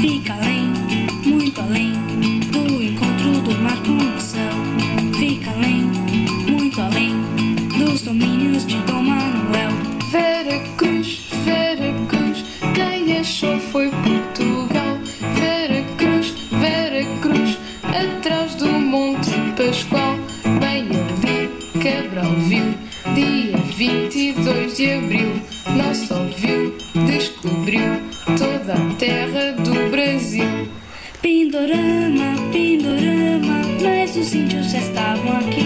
Fica além, muito além do encontro do mar com o céu. Fica além, muito além dos domínios de Dom Manuel. Veracruz, Veracruz, quem achou foi Portugal. Veracruz, Veracruz, atrás do Monte Pascoal. Bem ali, Cabral viu, dia 22 de abril. Não só viu, descobriu toda a terra do Brasil. Pindorama, Pindorama, mas os índios já estavam aqui.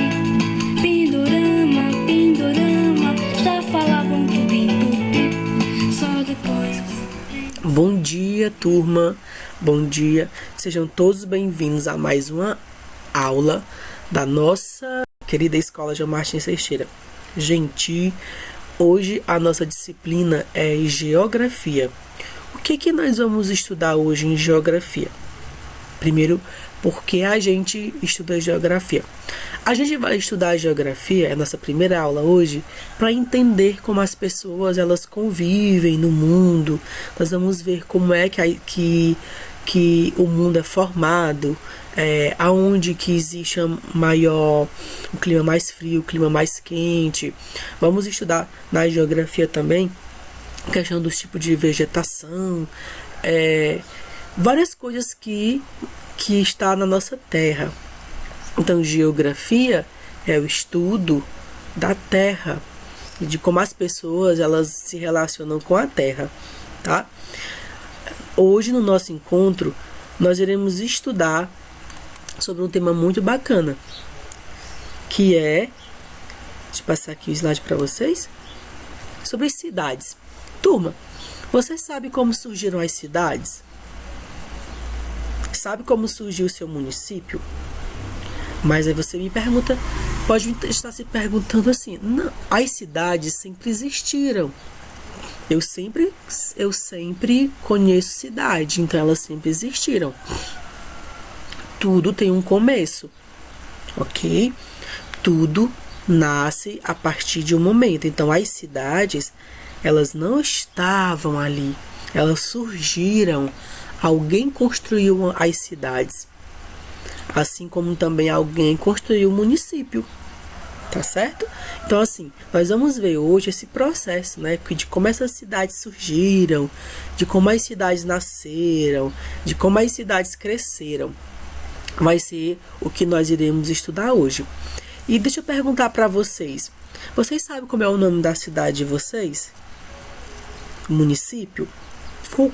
Pindorama, Pindorama, já falavam tudo em tupi. Só depois. Bom dia, turma. Bom dia. Sejam todos bem-vindos a mais uma aula da nossa querida Escola João Martins Teixeira. Gente, hoje a nossa disciplina é Geografia. O que nós vamos estudar hoje em Geografia? Primeiro, porque a gente estuda Geografia. A gente vai estudar Geografia, é a nossa primeira aula hoje, para entender como as pessoas elas convivem no mundo. Nós vamos ver como é que o mundo é formado, aonde que existe o clima mais frio, o clima mais quente. Vamos estudar na Geografia também a questão dos tipos de vegetação, várias coisas que está na nossa Terra. Então, geografia é o estudo da Terra e de como as pessoas elas se relacionam com a Terra, tá? Hoje, no nosso encontro, nós iremos estudar sobre um tema muito bacana, que é, deixa eu passar aqui o slide para vocês, sobre cidades. Turma, você sabe como surgiram as cidades? Sabe como surgiu o seu município? Mas aí você me pergunta, pode estar se perguntando assim, não, as cidades sempre existiram. Eu sempre conheço cidade, então elas sempre existiram. Tudo tem um começo, ok? Tudo nasce a partir de um momento. Então as cidades, elas não estavam ali, elas surgiram. Alguém construiu as cidades, assim como também alguém construiu o município, tá certo? Então, assim, nós vamos ver hoje esse processo, né, de como essas cidades surgiram, de como as cidades nasceram, de como as cidades cresceram. Vai ser o que nós iremos estudar hoje. E deixa eu perguntar para vocês, vocês sabem como é o nome da cidade de vocês? Município?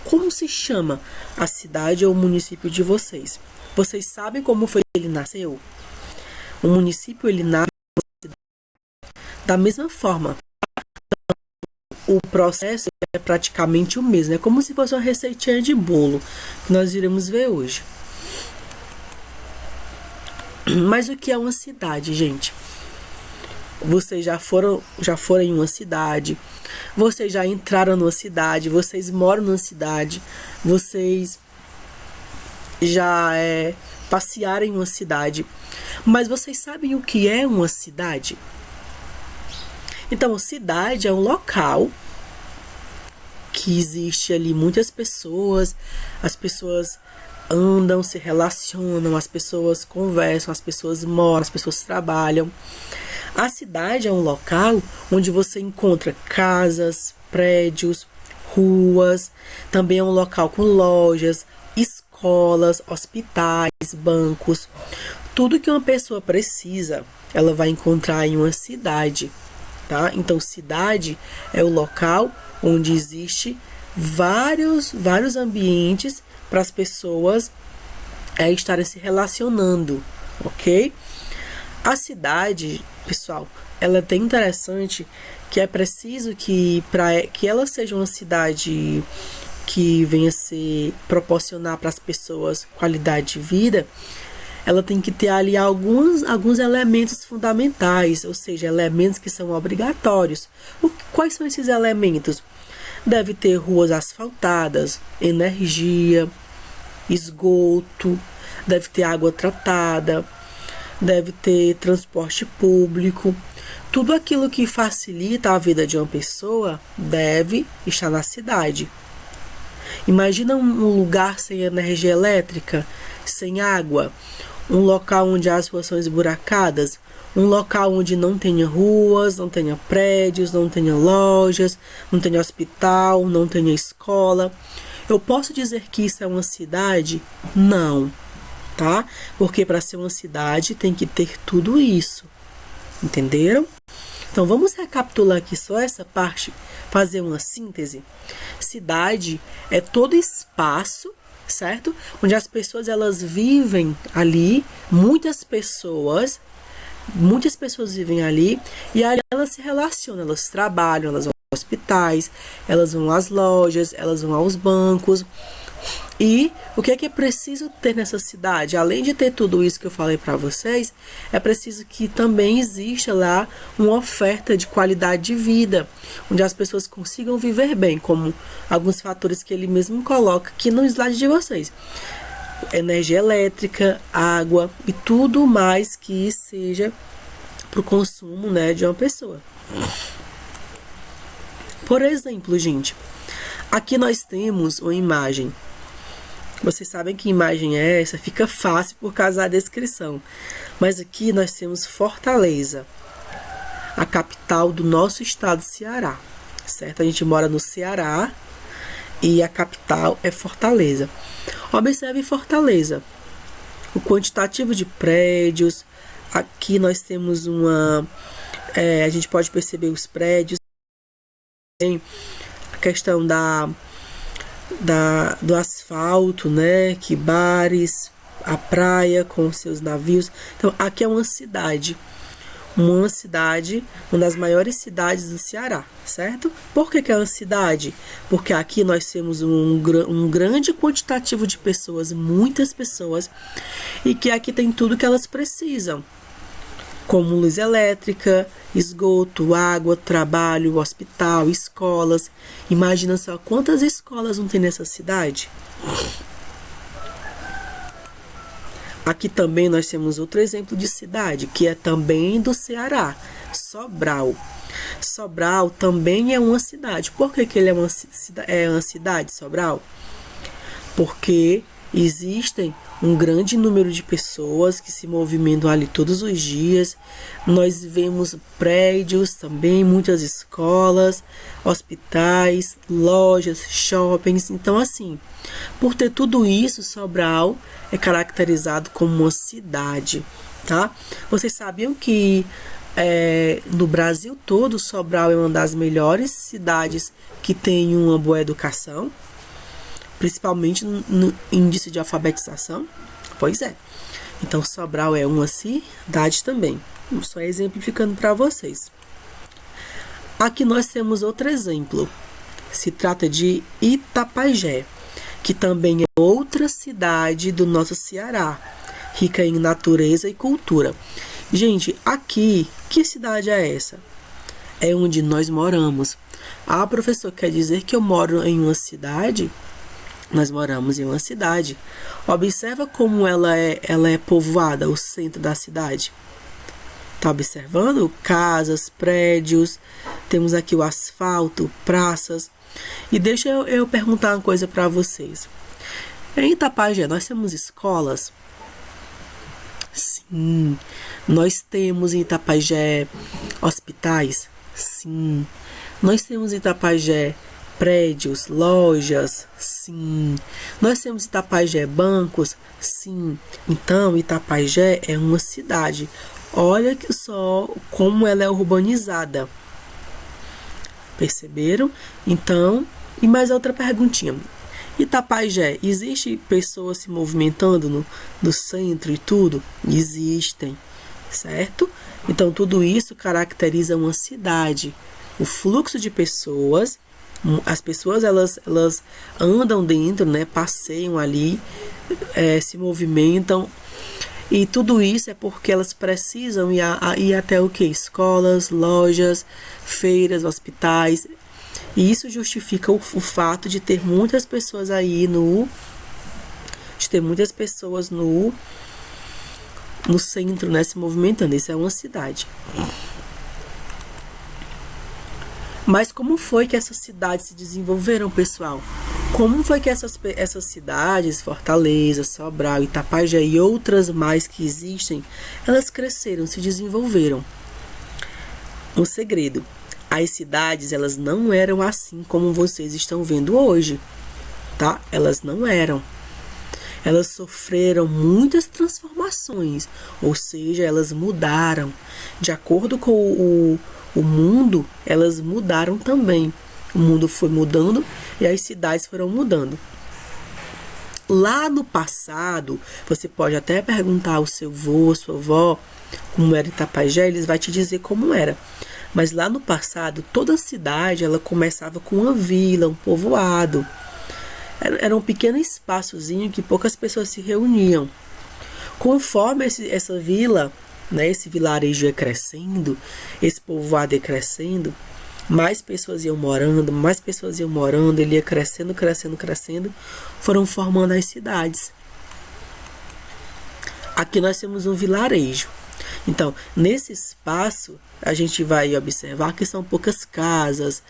Como se chama a cidade ou o município de vocês? Vocês sabem como foi que ele nasceu? O município ele nasce da mesma forma. O processo é praticamente o mesmo. É como se fosse uma receitinha de bolo que nós iremos ver hoje. Mas o que é uma cidade, gente? Vocês já foram em uma cidade, vocês já entraram numa cidade, vocês moram numa cidade, vocês já passearam em uma cidade. Mas vocês sabem o que é uma cidade? Então, a cidade é um local que existe ali muitas pessoas, as pessoas andam, se relacionam, as pessoas conversam, as pessoas moram, as pessoas trabalham. A cidade é um local onde você encontra casas, prédios, ruas. Também é um local com lojas, escolas, hospitais, bancos. Tudo que uma pessoa precisa, ela vai encontrar em uma cidade, tá? Então, cidade é o local onde existe vários ambientes para as pessoas estarem se relacionando, ok? A cidade, pessoal, ela é tão interessante que é preciso que para que ela seja uma cidade que venha se proporcionar para as pessoas qualidade de vida, ela tem que ter ali alguns elementos fundamentais, ou seja, elementos que são obrigatórios. Quais são esses elementos? Deve ter ruas asfaltadas, energia, esgoto, deve ter água tratada, deve ter transporte público. Tudo aquilo que facilita a vida de uma pessoa deve estar na cidade. Imagina um lugar sem energia elétrica, sem água, um local onde as ruas são esburacadas, um local onde não tenha ruas, não tenha prédios, não tenha lojas, não tenha hospital, não tenha escola. Eu posso dizer que isso é uma cidade? Não, tá? Porque para ser uma cidade tem que ter tudo isso. Entenderam? Então vamos recapitular aqui só essa parte, fazer uma síntese. Cidade é todo espaço, certo? Onde as pessoas elas vivem ali, muitas pessoas vivem ali e ali elas se relacionam, elas trabalham, elas vão aos hospitais, elas vão às lojas, elas vão aos bancos. E o que é preciso ter nessa cidade? Além de ter tudo isso que eu falei para vocês, é preciso que também exista lá uma oferta de qualidade de vida, onde as pessoas consigam viver bem, como alguns fatores que ele mesmo coloca aqui no slide de vocês. Energia elétrica, água e tudo mais que seja para o consumo, né, de uma pessoa. Por exemplo, gente, aqui nós temos uma imagem. Vocês sabem que imagem é essa? Fica fácil por causa da descrição. Mas aqui nós temos Fortaleza, a capital do nosso estado Ceará, certo? A gente mora no Ceará e a capital é Fortaleza. Observe Fortaleza, o quantitativo de prédios. Aqui nós temos a gente pode perceber os prédios, tem a questão do asfalto, né? Que bares, a praia com seus navios. Então aqui é uma cidade, uma das maiores cidades do Ceará, certo? Por que é uma cidade? Porque aqui nós temos um grande quantitativo de pessoas, muitas pessoas, e que aqui tem tudo que elas precisam, como luz elétrica, esgoto, água, trabalho, hospital, escolas. Imagina só quantas escolas não tem nessa cidade. Aqui também nós temos outro exemplo de cidade, que é também do Ceará, Sobral. Sobral também é uma cidade. Por que ele é uma cidade, Sobral? Porque existem um grande número de pessoas que se movimentam ali todos os dias. Nós vemos prédios também, muitas escolas, hospitais, lojas, shoppings. Então, assim, por ter tudo isso, Sobral é caracterizado como uma cidade, tá? Vocês sabiam que no Brasil todo, Sobral é uma das melhores cidades que tem uma boa educação, principalmente no índice de alfabetização? Pois é. Então, Sobral é uma cidade também. Só exemplificando para vocês. Aqui nós temos outro exemplo. Se trata de Itapajé, que também é outra cidade do nosso Ceará, rica em natureza e cultura. Gente, aqui, que cidade é essa? É onde nós moramos. Ah, professor, quer dizer que eu moro em uma cidade? Nós moramos em uma cidade. Observa como ela é povoada, o centro da cidade. Tá observando? Casas, prédios, temos aqui o asfalto, praças. E deixa eu perguntar uma coisa para vocês. Em Itapajé, nós temos escolas? Sim. Nós temos em Itapajé hospitais? Sim. Nós temos em Itapajé prédios, lojas? Sim. Nós temos Itapajé bancos? Sim. Então, Itapajé é uma cidade. Olha que só como ela é urbanizada. Perceberam? Então, e mais outra perguntinha. Itapajé, existe pessoas se movimentando no centro e tudo? Existem, certo? Então, tudo isso caracteriza uma cidade. O fluxo de pessoas, as pessoas elas andam dentro, né? Passeiam ali, se movimentam. E tudo isso é porque elas precisam ir até o que? Escolas, lojas, feiras, hospitais. E isso justifica o fato de ter muitas pessoas aí no centro, né, se movimentando. Isso é uma cidade. Mas como foi que essas cidades se desenvolveram, pessoal? Como foi que essas cidades, Fortaleza, Sobral, Itapajé e outras mais que existem, elas cresceram, se desenvolveram? Um segredo: as cidades, elas não eram assim como vocês estão vendo hoje, tá? Elas não eram. Elas sofreram muitas transformações, ou seja, elas mudaram. De acordo com o mundo, elas mudaram também. O mundo foi mudando e as cidades foram mudando. Lá no passado, você pode até perguntar ao seu avô, sua avó, como era Itapajé, eles vão te dizer como era. Mas lá no passado, toda cidade, ela começava com uma vila, um povoado. Era um pequeno espaçozinho que poucas pessoas se reuniam. Conforme essa vila, né, esse vilarejo ia crescendo, esse povoado ia crescendo, mais pessoas iam morando, ele ia crescendo, foram formando as cidades. Aqui nós temos um vilarejo. Então, nesse espaço, a gente vai observar que são poucas casas,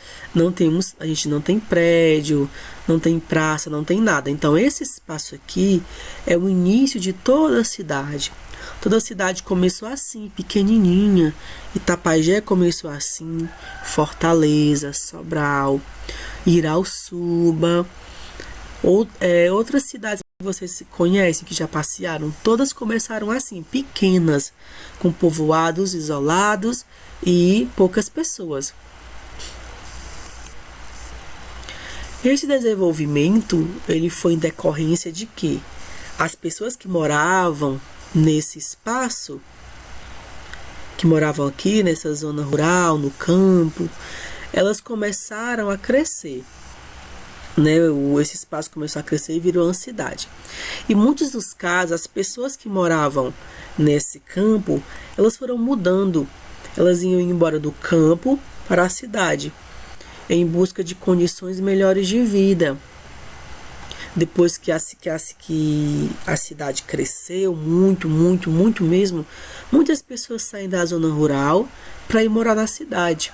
a gente não tem prédio, não tem praça, não tem nada. Então, esse espaço aqui é o início de toda a cidade. Toda a cidade começou assim, pequenininha. Itapajé começou assim, Fortaleza, Sobral, Irauçuba, outras cidades que vocês conhecem, que já passearam, todas começaram assim, pequenas, com povoados isolados e poucas pessoas. Esse desenvolvimento, ele foi em decorrência de que as pessoas que moravam nesse espaço, que moravam aqui nessa zona rural, no campo, elas começaram a crescer. Né, esse espaço começou a crescer e virou uma cidade. E muitos dos casos, as pessoas que moravam nesse campo, elas foram mudando. Elas iam embora do campo para a cidade, em busca de condições melhores de vida. Depois que a cidade cresceu muito mesmo, muitas pessoas saem da zona rural para ir morar na cidade,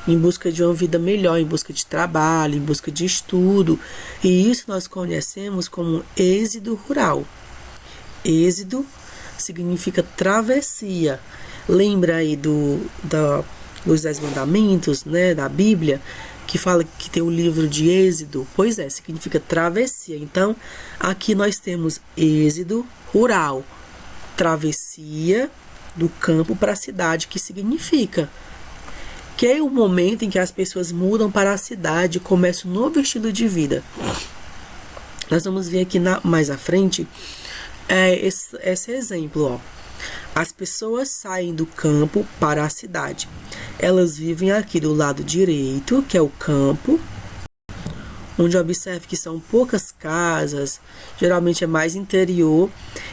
em busca de uma vida melhor, em busca de trabalho, em busca de estudo. E isso nós conhecemos como êxodo rural. Êxodo significa travessia. Lembra aí dos 10 mandamentos, né, da Bíblia, que fala que tem o livro de Êxodo? Pois é, significa travessia. Então, aqui nós temos êxodo rural, travessia do campo para a cidade, que significa que é o momento em que as pessoas mudam para a cidade e começam um novo estilo de vida. Nós vamos ver aqui mais à frente esse exemplo. Ó. As pessoas saem do campo para a cidade. Elas vivem aqui do lado direito, que é o campo, onde observe que são poucas casas, geralmente é mais interior,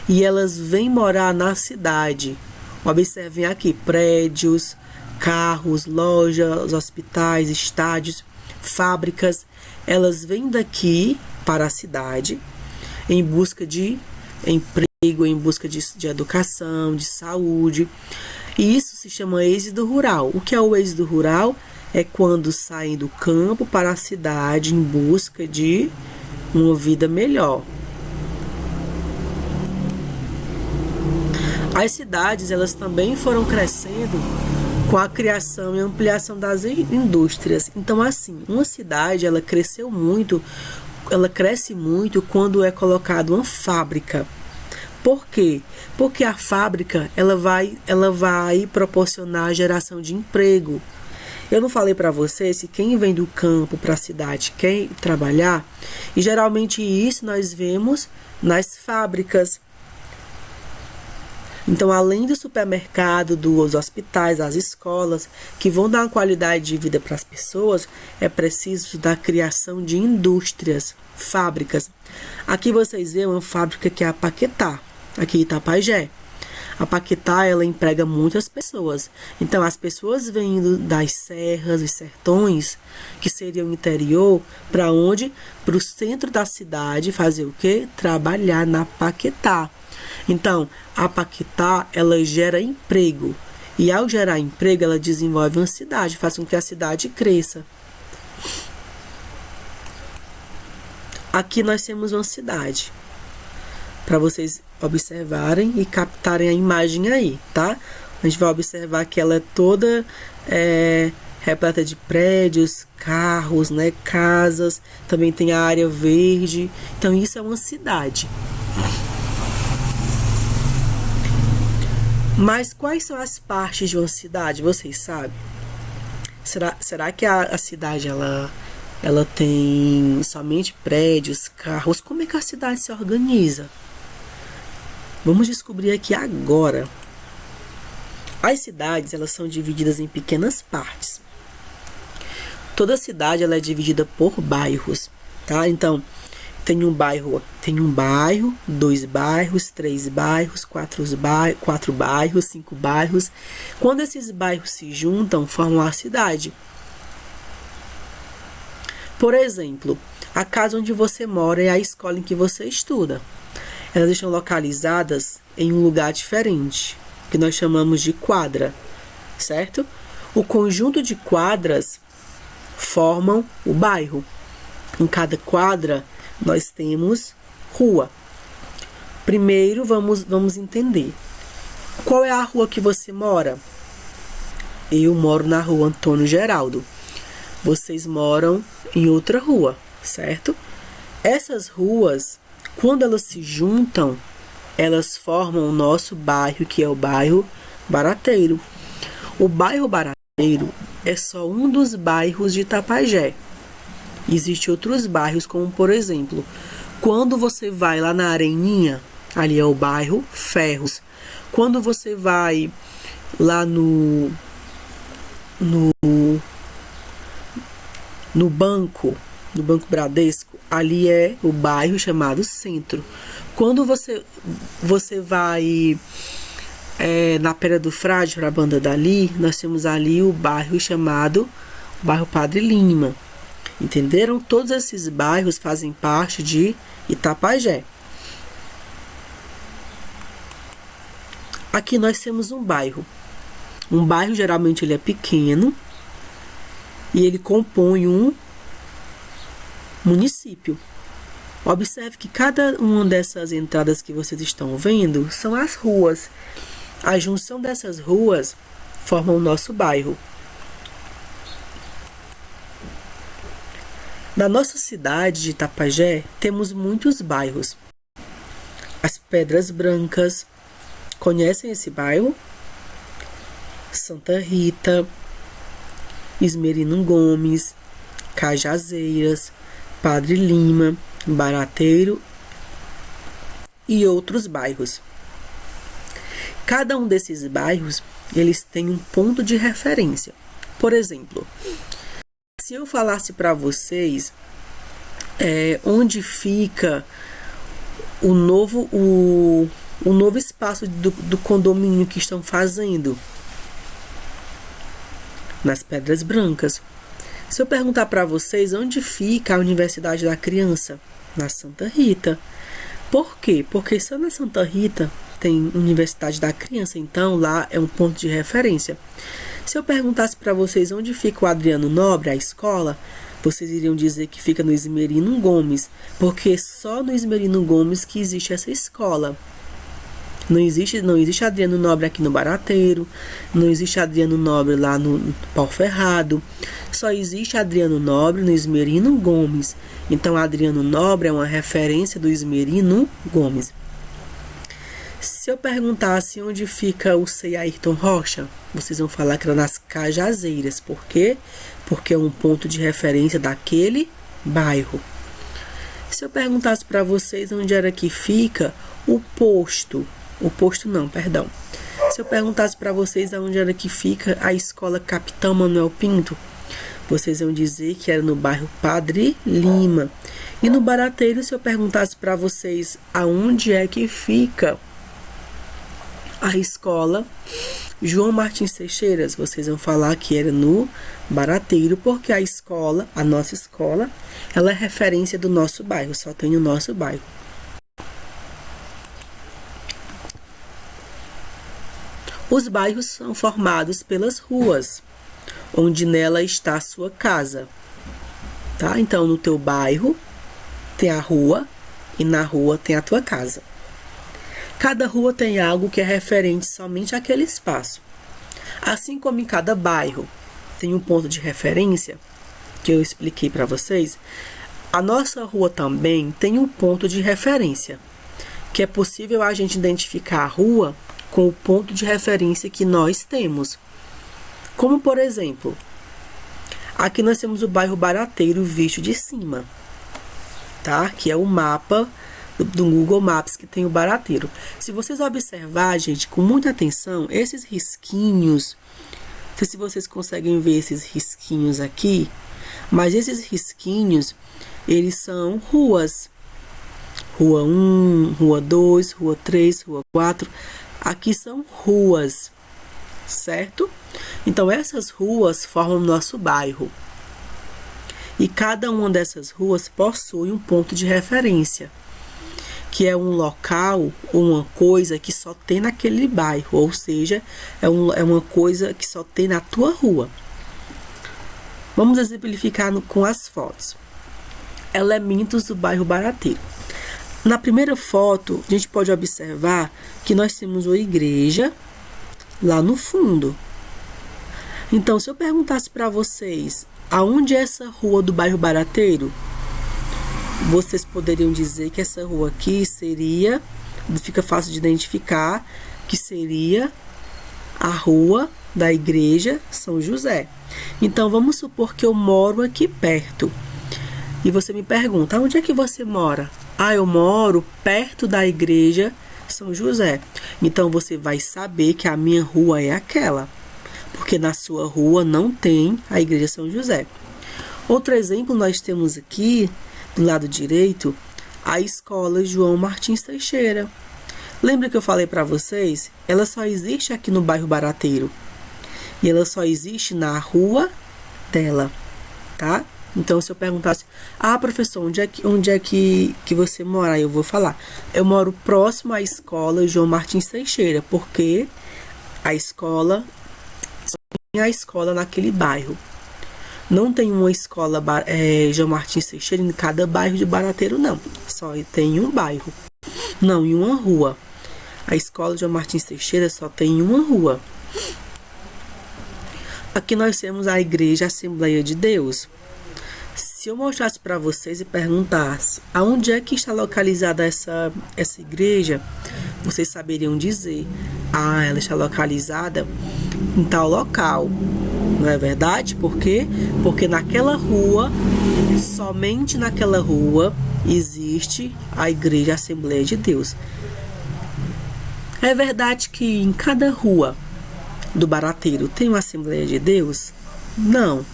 e elas vêm morar na cidade. Observem aqui prédios, carros, lojas, hospitais, estádios, fábricas. Elas vêm daqui para a cidade em busca de emprego, em busca de educação, de saúde. E isso se chama êxodo rural. O que é o êxodo rural? É quando saem do campo para a cidade em busca de uma vida melhor. As cidades, elas também foram crescendo com a criação e ampliação das indústrias. Então, assim, uma cidade, ela cresce muito quando é colocada uma fábrica. Por quê? Porque a fábrica, ela vai proporcionar a geração de emprego. Eu não falei para vocês se quem vem do campo para a cidade quer trabalhar, e geralmente isso nós vemos nas fábricas. Então, além do supermercado, dos hospitais, das escolas, que vão dar uma qualidade de vida para as pessoas, é preciso da criação de indústrias, fábricas. Aqui vocês veem uma fábrica que é a Paquetá, aqui em Itapajé. A Paquetá, ela emprega muitas pessoas. Então, as pessoas vindo das serras e sertões, que seriam o interior, para onde? Para o centro da cidade, fazer o quê? Trabalhar na Paquetá. Então, a Paquetá, ela gera emprego. E ao gerar emprego, ela desenvolve uma cidade, faz com que a cidade cresça. Aqui nós temos uma cidade, para vocês observarem e captarem a imagem aí, tá? A gente vai observar que ela é toda repleta de prédios, carros, né, casas, também tem a área verde. Então isso é uma cidade. Mas quais são as partes de uma cidade? Vocês sabem? Será que a cidade ela tem somente prédios, carros? Como é que a cidade se organiza? Vamos descobrir aqui agora. As cidades, elas são divididas em pequenas partes. Toda cidade ela é dividida por bairros, tá? Então, tem um bairro, 2 bairros, 3 bairros, 4 bairros, 5 bairros. Quando esses bairros se juntam, formam a cidade. Por exemplo, a casa onde você mora é a escola em que você estuda. Elas estão localizadas em um lugar diferente, que nós chamamos de quadra, certo? O conjunto de quadras formam o bairro. Em cada quadra, nós temos rua. Primeiro, vamos entender. Qual é a rua que você mora? Eu moro na rua Antônio Geraldo. Vocês moram em outra rua, certo? Essas ruas, quando elas se juntam, elas formam o nosso bairro, que é o bairro Barateiro. O bairro Barateiro é só um dos bairros de Itapajé. Existem outros bairros, como por exemplo, quando você vai lá na Areninha, ali é o bairro Ferros. Quando você vai lá no Banco Bradesco, ali é o bairro chamado Centro. Quando você vai na Pedra do Frade, para a banda dali, nós temos ali o bairro chamado bairro Padre Lima. Entenderam? Todos esses bairros fazem parte de Itapajé. Aqui nós temos um bairro. Um bairro geralmente ele é pequeno e ele compõe um município. Observe que cada uma dessas entradas que vocês estão vendo são as ruas. A junção dessas ruas forma o nosso bairro. Na nossa cidade de Itapajé, temos muitos bairros. As Pedras Brancas, conhecem esse bairro? Santa Rita, Esmerino Gomes, Cajazeiras, Padre Lima, Barateiro e outros bairros. Cada um desses bairros, eles têm um ponto de referência. Por exemplo, se eu falasse para vocês onde fica o novo espaço do condomínio que estão fazendo, nas Pedras Brancas. Se eu perguntar para vocês onde fica a Universidade da Criança, na Santa Rita. Por quê? Porque só na Santa Rita tem Universidade da Criança, então lá é um ponto de referência. Se eu perguntasse para vocês onde fica o Adriano Nobre, a escola, vocês iriam dizer que fica no Esmerino Gomes, porque só no Esmerino Gomes que existe essa escola. Não existe Adriano Nobre aqui no Barateiro, não existe Adriano Nobre lá no Pau Ferrado, só existe Adriano Nobre no Esmerino Gomes. Então, Adriano Nobre é uma referência do Esmerino Gomes. Se eu perguntasse onde fica o CEI Ayrton Rocha, vocês vão falar que era nas Cajazeiras. Por quê? Porque é um ponto de referência daquele bairro. Se eu perguntasse para vocês onde era que fica Se eu perguntasse para vocês aonde era que fica a escola Capitão Manuel Pinto, vocês iam dizer que era no bairro Padre Lima. E no Barateiro, se eu perguntasse para vocês aonde é que fica a escola João Martins Teixeiras, vocês vão falar que era no Barateiro, porque a nossa escola, ela é referência do nosso bairro, só tem o nosso bairro. Os bairros são formados pelas ruas, onde nela está a sua casa, tá? Então, no teu bairro, tem a rua e na rua tem a tua casa. Cada rua tem algo que é referente somente àquele espaço. Assim como em cada bairro tem um ponto de referência, que eu expliquei para vocês, a nossa rua também tem um ponto de referência, que é possível a gente identificar a rua com o ponto de referência que nós temos. Como, por exemplo, aqui nós temos o bairro Barateiro visto de cima, tá? Que é o mapa do Google Maps que tem o Barateiro. Se vocês observar, gente, com muita atenção, esses risquinhos, não sei se vocês conseguem ver esses risquinhos aqui, mas esses risquinhos, eles são ruas. Rua 1, Rua 2, Rua 3, Rua 4. Aqui são ruas, certo? Então, essas ruas formam o nosso bairro. E cada uma dessas ruas possui um ponto de referência, que é um local ou uma coisa que só tem naquele bairro, ou seja, é uma coisa que só tem na tua rua. Vamos exemplificar com as fotos. Elementos do bairro Barateiro. Na primeira foto, a gente pode observar que nós temos uma igreja lá no fundo. Então, se eu perguntasse para vocês, aonde é essa rua do bairro Barateiro? Vocês poderiam dizer que essa rua aqui seria, fica fácil de identificar, que seria a rua da igreja São José. Então, vamos supor que eu moro aqui perto. E você me pergunta, onde é que você mora? Ah, eu moro perto da igreja São José. Então, você vai saber que a minha rua é aquela, porque na sua rua não tem a igreja São José. Outro exemplo, nós temos aqui, do lado direito, a escola João Martins Teixeira. Lembra que eu falei para vocês? Ela só existe aqui no bairro Barateiro. E ela só existe na rua dela, tá? Então, se eu perguntasse, professor, onde é que você mora? Aí eu vou falar, eu moro próximo à escola João Martins Teixeira, porque a escola, só tem a escola naquele bairro. Não tem uma escola João Martins Teixeira em cada bairro de Barateiro, não. Só tem um bairro. Não, em uma rua. A escola João Martins Teixeira só tem uma rua. Aqui nós temos a igreja Assembleia de Deus. Se eu mostrasse para vocês e perguntasse aonde é que está localizada essa igreja, vocês saberiam dizer, ela está localizada em tal local. Não é verdade? Por quê? Porque naquela rua, somente naquela rua, existe a igreja Assembleia de Deus. É verdade que em cada rua do Barateiro tem uma Assembleia de Deus? Não.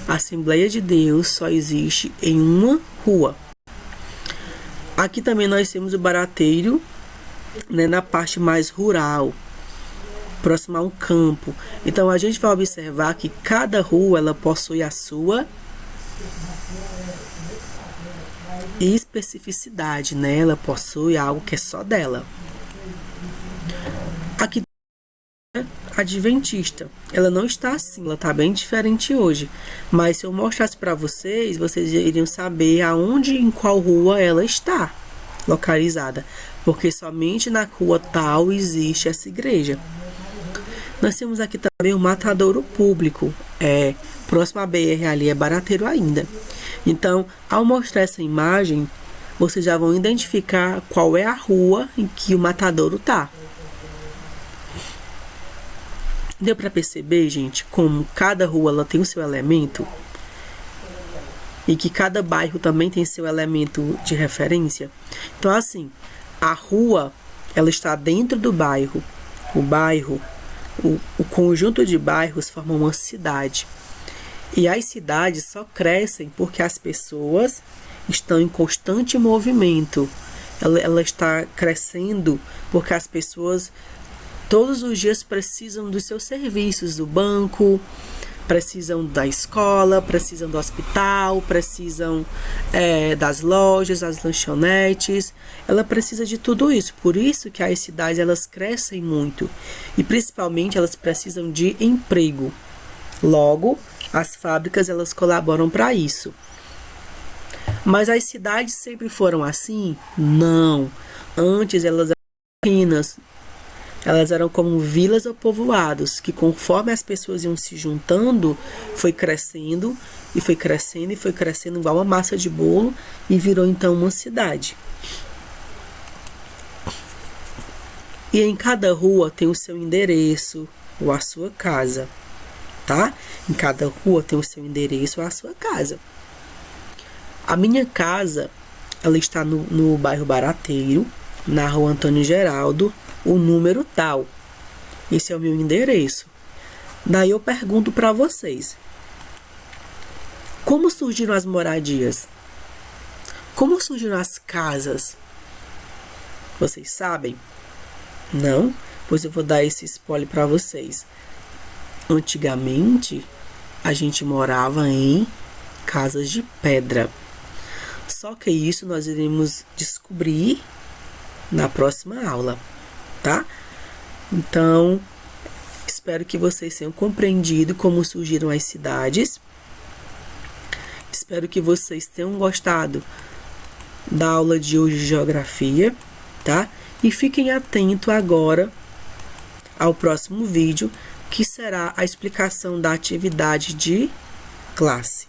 A Assembleia de Deus só existe em uma rua. Aqui também nós temos o Barateiro, né, na parte mais rural, próximo a um campo. Então a gente vai observar que cada rua ela possui a sua especificidade, né? Ela possui algo que é só dela. Aqui adventista, ela não está assim, ela está bem diferente hoje. Mas se eu mostrasse para vocês, vocês iriam saber aonde, em qual rua ela está localizada, porque somente na rua tal existe essa igreja. Nós temos aqui também o matadouro público, próximo à BR ali, é Barateiro ainda. Então, ao mostrar essa imagem, vocês já vão identificar qual é a rua em que o matadouro está. Deu para perceber, gente, como cada rua ela tem o seu elemento? E que cada bairro também tem seu elemento de referência? Então, assim, a rua, ela está dentro do bairro. O bairro, o conjunto de bairros forma uma cidade. E as cidades só crescem porque as pessoas estão em constante movimento. Ela está crescendo porque as pessoas todos os dias precisam dos seus serviços, do banco, precisam da escola, precisam do hospital, precisam das lojas, das lanchonetes. Ela precisa de tudo isso. Por isso que as cidades elas crescem muito. E principalmente elas precisam de emprego. Logo, as fábricas elas colaboram para isso. Mas as cidades sempre foram assim? Não. Antes elas eram pequenas. Elas eram como vilas ou povoados, que conforme as pessoas iam se juntando, foi crescendo, e foi crescendo, e foi crescendo igual uma massa de bolo, e virou então uma cidade. E em cada rua tem o seu endereço ou a sua casa, tá? Em cada rua tem o seu endereço ou a sua casa. A minha casa, ela está no bairro Barateiro, na rua Antônio Geraldo, o número tal. Esse é o meu endereço. Daí eu pergunto para vocês: como surgiram as moradias? Como surgiram as casas? Vocês sabem? Não? Pois eu vou dar esse spoiler para vocês. Antigamente, a gente morava em casas de pedra. Só que isso nós iremos descobrir na próxima aula, tá? Então, espero que vocês tenham compreendido como surgiram as cidades. Espero que vocês tenham gostado da aula de hoje de geografia, tá? E fiquem atentos agora ao próximo vídeo, que será a explicação da atividade de classe.